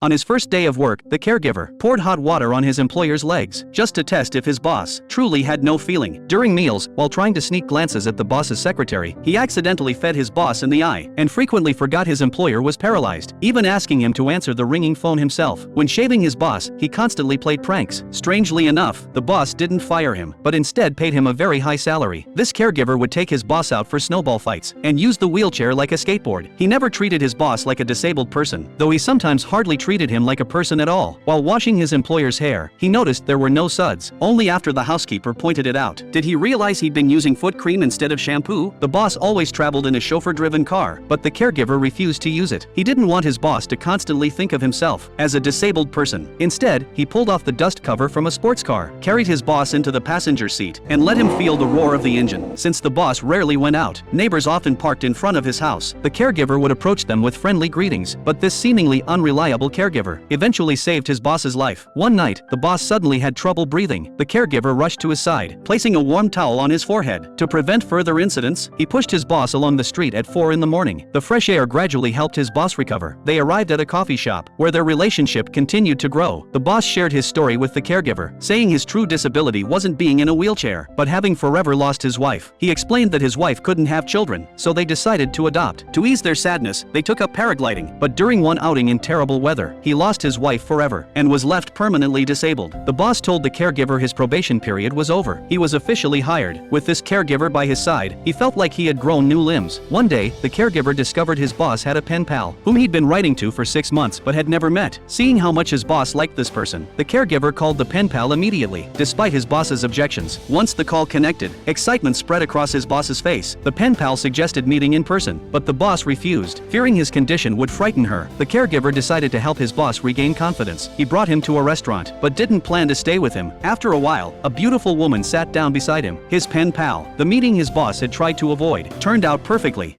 On his first day of work, the caregiver poured hot water on his employer's legs, just to test if his boss truly had no feeling. During meals, while trying to sneak glances at the boss's secretary, he accidentally fed his boss in the eye, and frequently forgot his employer was paralyzed, even asking him to answer the ringing phone himself. When shaving his boss, he constantly played pranks. Strangely enough, the boss didn't fire him, but instead paid him a very high salary. This caregiver would take his boss out for snowball fights, and use the wheelchair like a skateboard. He never treated his boss like a disabled person, though he sometimes hardly treated him like a person at all. While washing his employer's hair, he noticed there were no suds. Only after the housekeeper pointed it out did he realize he'd been using foot cream instead of shampoo. The boss always traveled in a chauffeur-driven car, but the caregiver refused to use it. He didn't want his boss to constantly think of himself as a disabled person. Instead, he pulled off the dust cover from a sports car, carried his boss into the passenger seat, and let him feel the roar of the engine. Since the boss rarely went out, neighbors often parked in front of his house. The caregiver would approach them with friendly greetings, but this seemingly unreliable caregiver eventually saved his boss's life. One night, the boss suddenly had trouble breathing. The caregiver rushed to his side, placing a warm towel on his forehead. To prevent further incidents, he pushed his boss along the street at 4 in the morning. The fresh air gradually helped his boss recover. They arrived at a coffee shop, where their relationship continued to grow. The boss shared his story with the caregiver, saying his true disability wasn't being in a wheelchair, but having forever lost his wife. He explained that his wife couldn't have children, so they decided to adopt. To ease their sadness, they took up paragliding, but during one outing in terrible weather, he lost his wife forever and was left permanently disabled. The boss told the caregiver his probation period was over. He was officially hired. With this caregiver by his side, he felt like he had grown new limbs. One day, the caregiver discovered his boss had a pen pal, whom he'd been writing to for 6 months but had never met. Seeing how much his boss liked this person, the caregiver called the pen pal immediately, despite his boss's objections. Once the call connected, excitement spread across his boss's face. The pen pal suggested meeting in person, but the boss refused, fearing his condition would frighten her. The caregiver decided to help his boss regain confidence. He brought him to a restaurant, but didn't plan to stay with him. After a while, a beautiful woman sat down beside him, his pen pal. The meeting his boss had tried to avoid turned out perfectly.